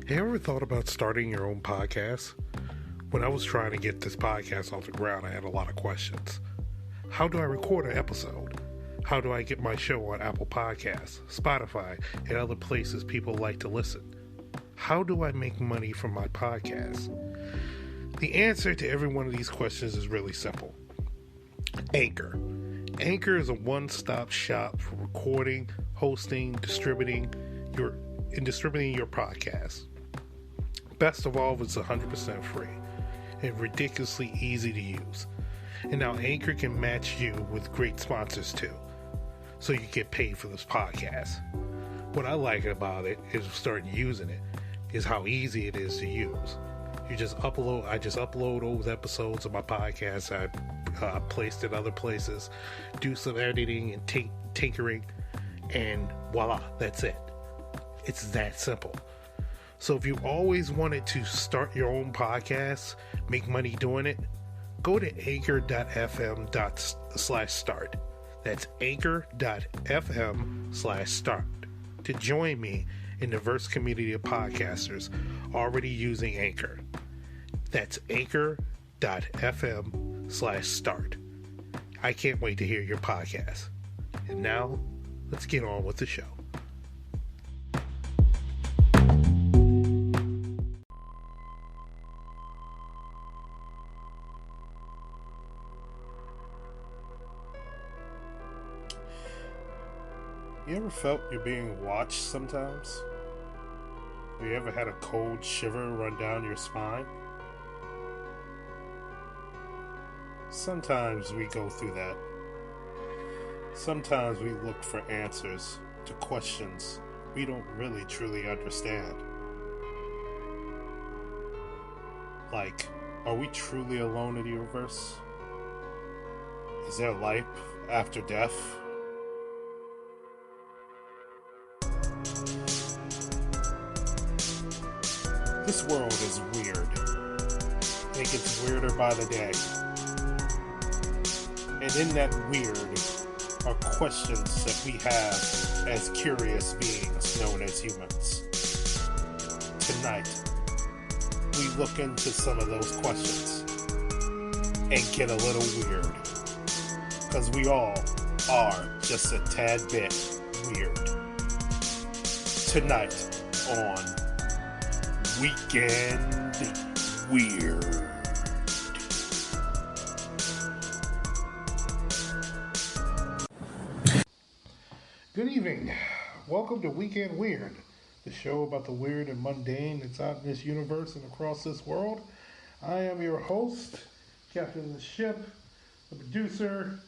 You ever thought about starting your own podcast? When I was trying to get this podcast off the ground, I had a lot of questions. How do I record an episode? How do I get my show on Apple Podcasts, Spotify, and other places people like to listen? How do I make money from my podcast? The answer to every one of these questions is really simple. Anchor. Anchor is a one-stop shop for recording, hosting, distributing your podcast. Best of all, it's 100% free and ridiculously easy to use. And now Anchor can match you with great sponsors too, so you get paid for this podcast. What I like about it is starting using it is how easy it is to use. I just upload those episodes of my podcast. I placed it other places, do some editing and tinkering, and voila, that's it. It's that simple. So if you always wanted to start your own podcast, make money doing it, go to anchor.fm/start. That's anchor.fm/start to join me in the diverse community of podcasters already using Anchor. That's anchor.fm/start. I can't wait to hear your podcast. And now, let's get on with the show. You ever felt you're being watched sometimes? Have you ever had a cold shiver run down your spine? Sometimes we go through that. Sometimes we look for answers to questions we don't really truly understand. Like, are we truly alone in the universe? Is there life after death? This world is weird. It gets weirder by the day. And in that weird are questions that we have as curious beings known as humans. Tonight, we look into some of those questions and get a little weird. Because we all are just a tad bit weird. Tonight on Weekend Weird. Good evening. Welcome to Weekend Weird, the show about the weird and mundane that's out in this universe and across this world. I am your host, captain of the ship, the producer,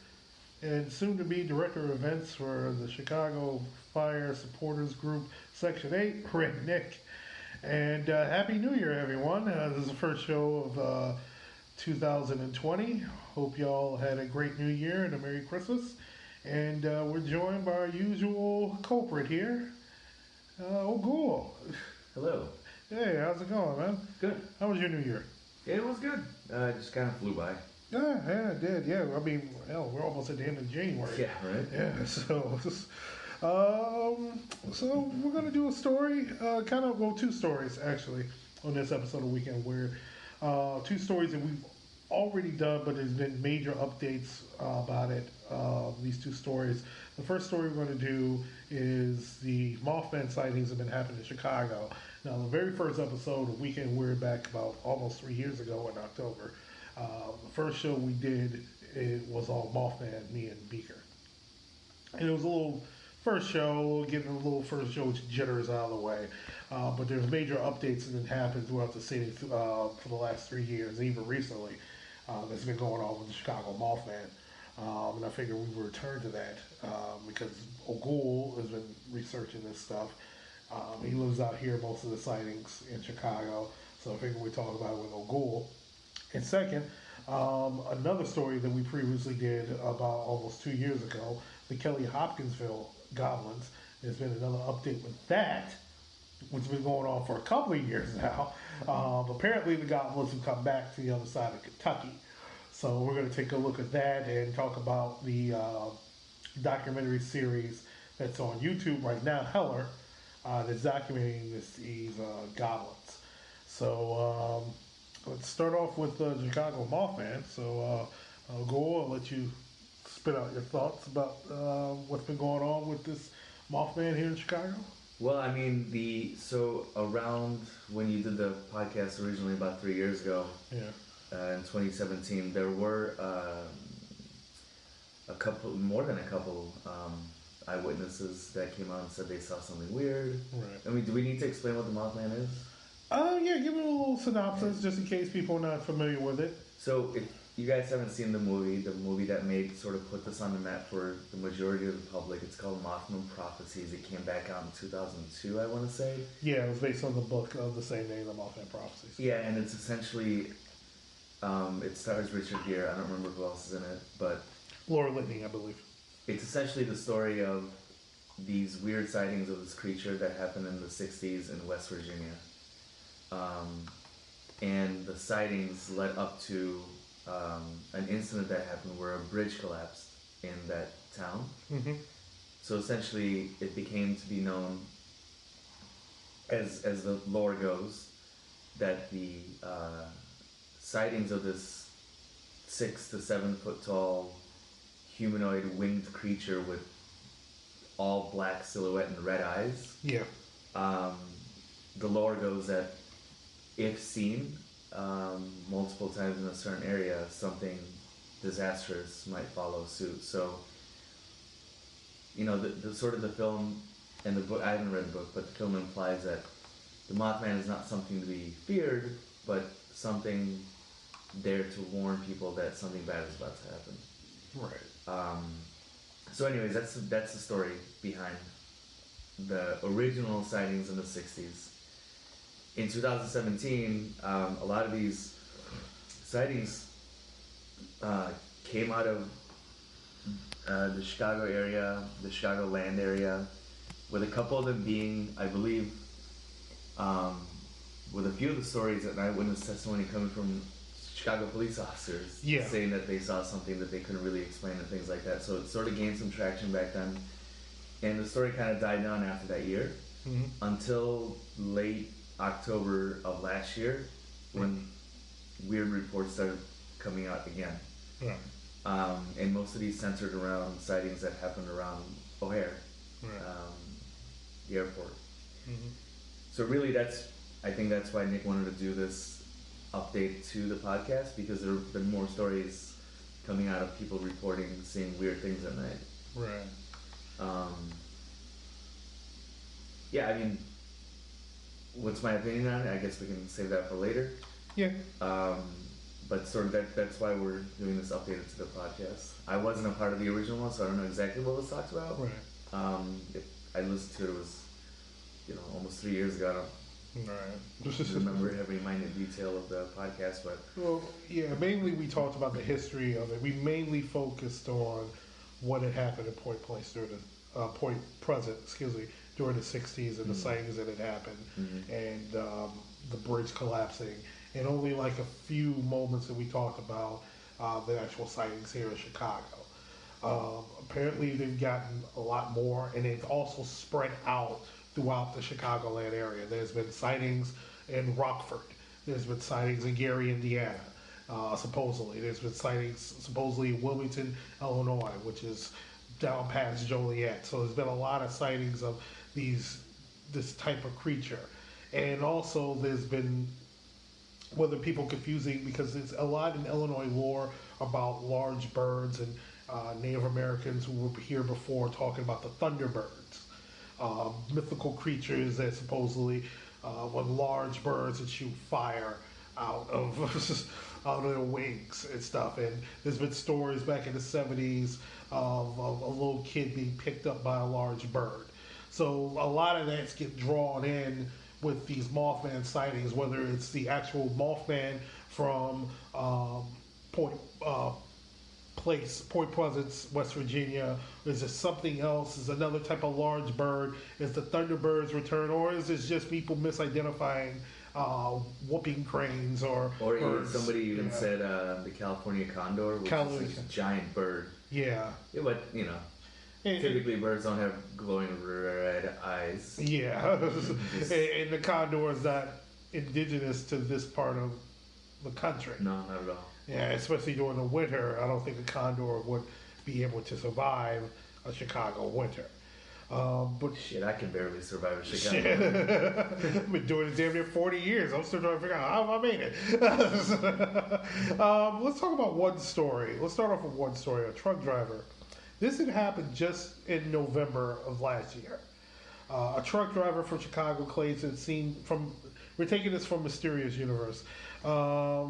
and soon-to-be director of events for the Chicago Fire Supporters Group, Section 8, RedNick. And Happy New Year, everyone. This is the first show of 2020. Hope y'all had a great New Year and a Merry Christmas. And we're joined by our usual culprit here, Ogul. Hello. Hey, how's it going, man? Good. How was your New Year? Yeah, it was good. It just kind of flew by. Yeah, it did. Yeah, I mean, hell, we're almost at the end of January. Yeah, right? Yeah, so we're going to do a story, two stories, actually, on this episode of Weekend Weird. Two stories that we've already done, but there's been major updates about it. These two stories. The first story we're going to do is the Mothman sightings have been happening in Chicago. Now, the very first episode of Weekend Weird back about almost 3 years ago in October, the first show we did, it was all Mothman, me and Beaker. And it was a little first show, getting a little first show jitters out of the way. But there's major updates that have happened throughout the city for the last 3 years, even recently, that's been going on with the Chicago Mothman. And I figured we would return to that because Ogul has been researching this stuff. He lives out here, most of the sightings in Chicago, so I figured we'd talk about it with Ogul. And second, another story that we previously did about almost 2 years ago, the Kelly-Hopkinsville Goblins. There's been another update with that, which has been going on for a couple of years now. Apparently the Goblins have come back to the other side of Kentucky. So we're going to take a look at that and talk about the documentary series that's on YouTube right now, Heller, that's documenting these goblins. So let's start off with the Chicago Mothman. So Ogul, I'll let you spit out your thoughts about what's been going on with this Mothman here in Chicago. Well, I mean, so around when you did the podcast originally about 3 years ago, Yeah. in 2017, there were more than a couple eyewitnesses that came out and said they saw something weird. Right. I mean, do we need to explain what the Mothman is? Yeah, give it a little synopsis just in case people are not familiar with it. So, if you guys haven't seen the movie that made sort of put this on the map for the majority of the public, it's called Mothman Prophecies. It came back out in 2002, I want to say. Yeah, it was based on the book of the same name, The Mothman Prophecies. Yeah, and it's essentially, it stars Richard Gere. I don't remember who else is in it, but Laura Linney, I believe. it's essentially the story of these weird sightings of this creature that happened in the 60s in West Virginia. And the sightings led up to an incident that happened where a bridge collapsed in that town. Mm-hmm. So essentially, it became to be known, as the lore goes, that the sightings of this 6 to 7 foot tall humanoid winged creature with all black silhouette and red eyes. Yeah. The lore goes that if seen multiple times in a certain area, something disastrous might follow suit. So, you know, the sort of the film and the book, I haven't read the book, but the film implies that the Mothman is not something to be feared, but something there to warn people that something bad is about to happen. Right. So anyways, that's the story behind the original sightings in the 60s. In 2017, a lot of these sightings came out of the Chicago area, the Chicago land area, with a couple of them being, I believe, with a few of the stories and eyewitness testimony coming from Chicago police officers, yeah, saying that they saw something that they couldn't really explain and things like that. So it sort of gained some traction back then. And the story kind of died down after that year, mm-hmm. until late October of last year, when weird reports started coming out again. Right. And most of these centered around sightings that happened around O'Hare, Right. The airport. Mm-hmm. So really, I think that's why Nick wanted to do this update to the podcast, because there have been more stories coming out of people reporting seeing weird things at night. Right. Yeah, I mean, what's my opinion on it? I guess we can save that for later. Yeah. But sort of that's why we're doing this update to the podcast. I wasn't a part of the original one, so I don't know exactly what was talked about. Right. If I listened to it, it was, almost 3 years ago. I don't Right. remember every minute detail of the podcast, but Well, yeah, mainly we talked about the history of it. We mainly focused on what had happened at Point Pleasant, during the 60s and the sightings that had happened, and the bridge collapsing, and only like a few moments that we talked about the actual sightings here in Chicago. Apparently they've gotten a lot more, and it's also spread out throughout the Chicagoland area. There's been sightings in Rockford. There's been sightings in Gary, Indiana, supposedly. There's been sightings supposedly in Wilmington, Illinois, which is down past Joliet. So there's been a lot of sightings of this type of creature. And also there's been, whether people confusing, because there's a lot in Illinois lore about large birds, and Native Americans who were here before talking about the Thunderbirds. Mythical creatures that supposedly were large birds that shoot fire out of their wings and stuff. And there's been stories back in the 70s of a little kid being picked up by a large bird. So a lot of that's get drawn in with these Mothman sightings, whether it's the actual Mothman from Point Pleasant, West Virginia. Is it something else? Is another type of large bird? Is the Thunderbirds return, or is it just people misidentifying whooping cranes or even somebody even said the California condor, which is a giant bird. Yeah. Yeah, but Typically, birds don't have glowing red eyes. Yeah, and the condor is not indigenous to this part of the country. No, not at all. Yeah, especially during the winter, I don't think a condor would be able to survive a Chicago winter. But shit, I can barely survive a Chicago. I've been doing it damn near 40 years. I'm still trying to figure out how I made it. Let's talk about one story. Let's start off with one story. A truck driver. This had happened just in November of last year. A truck driver from Chicago claims it seen from. We're taking this from Mysterious Universe. A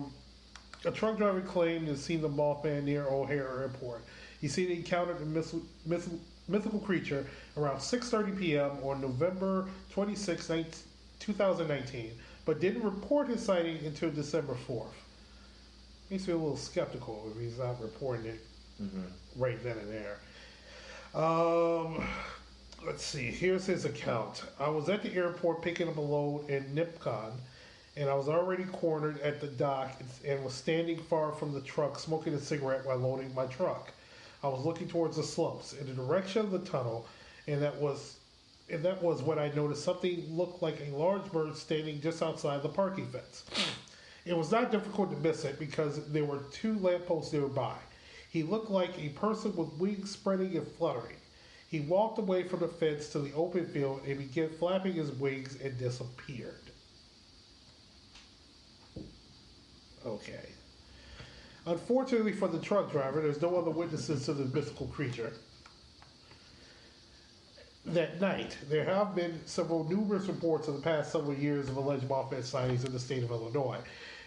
truck driver claimed to have seen the Mothman near O'Hare Airport. He said he encountered a mythical creature around 6:30 p.m. on November 26, 2019, but didn't report his sighting until December 4th. Makes me a little skeptical if he's not reporting it right then and there. Let's see. Here's his account. I was at the airport picking up a load in Nipcon, and I was already cornered at the dock and was standing far from the truck smoking a cigarette while loading my truck. I was looking towards the slopes in the direction of the tunnel, and that was when I noticed something looked like a large bird standing just outside the parking fence. It was not difficult to miss it because there were two lampposts nearby. He looked like a person with wings spreading and fluttering. He walked away from the fence to the open field and began flapping his wings and disappeared. Okay. Unfortunately for the truck driver, there's no other witnesses to the mythical creature. That night, there have been numerous reports in the past several years of alleged Mothman sightings in the state of Illinois.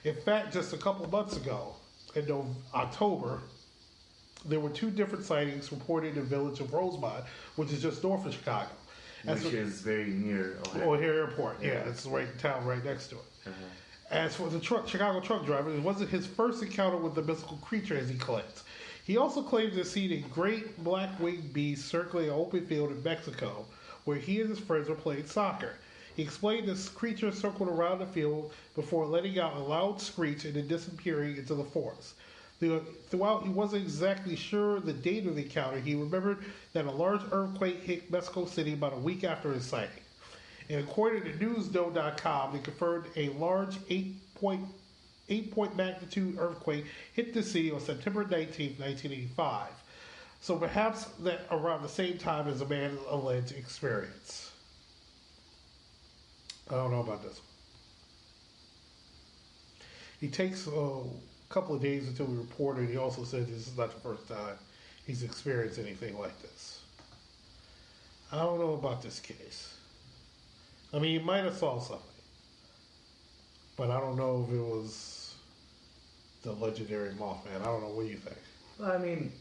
In fact, just a couple months ago, in October, there were two different sightings reported in the village of Rosemont, which is just north of Chicago. Which is very near O'Hare Airport. Yeah, it's right in town, right next to it. Uh-huh. As for the Chicago truck driver, it wasn't his first encounter with the mystical creature, as he claims. He also claims to have seen a great black-winged beast circling an open field in Mexico, where he and his friends were playing soccer. He explained this creature circled around the field before letting out a loud screech and then disappearing into the forest. Throughout, he wasn't exactly sure the date of the encounter. He remembered that a large earthquake hit Mexico City about a week after his sighting. And according to newsno.com, they confirmed a large 8-point magnitude earthquake hit the city on September 19, 1985. So perhaps that around the same time as the man's alleged experience. I don't know about this one. He takes a couple of days until we report it. He also said this is not the first time he's experienced anything like this. I don't know about this case. I mean, he might have saw something, but I don't know if it was the legendary Mothman. I don't know. What do you think? Well, I mean,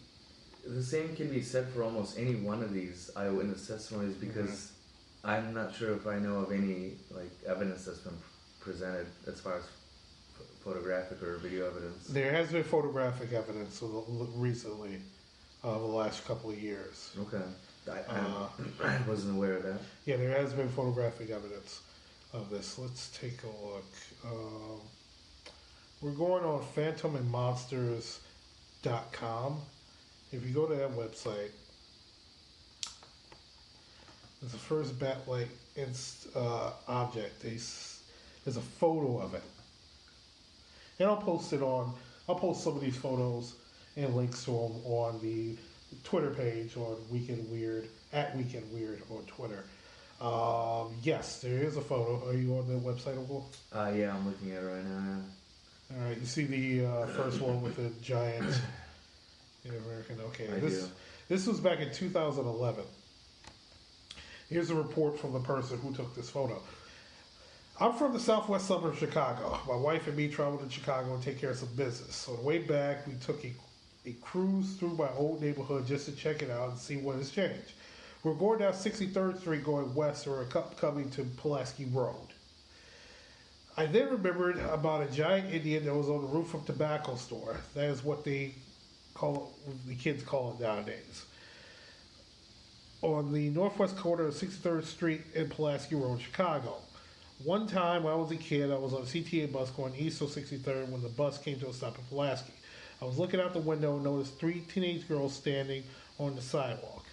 the same can be said for almost any one of these eyewitness testimonies because I'm not sure if I know of any evidence that's been presented as far as photographic or video evidence. There has been photographic evidence recently, the last couple of years. Okay. I wasn't aware of that. Yeah, there has been photographic evidence of this. Let's take a look. We're going on phantomandmonsters.com. If you go to that website, there's the first bat-like object. There's a photo of it. And I'll post some of these photos and links to them on the Twitter page on Weekend Weird, at Weekend Weird on Twitter. Yes, there is a photo. Are you on the website, Ogul? Yeah, I'm looking at it right now. All right, you see the first one with the giant American. Okay, this was back in 2011. Here's a report from the person who took this photo. I'm from the southwest suburb of Chicago. My wife and me traveled to Chicago and take care of some business. So on the way back, we took a cruise through my old neighborhood just to check it out and see what has changed. We're going down 63rd Street going west, or coming to Pulaski Road. I then remembered about a giant Indian that was on the roof of a tobacco store. That is what the kids call it nowadays. On the northwest corner of 63rd Street and Pulaski Road, Chicago. One time when I was a kid, I was on a CTA bus going east of 63rd when the bus came to a stop in Pulaski. I was looking out the window and noticed three teenage girls standing on the sidewalk.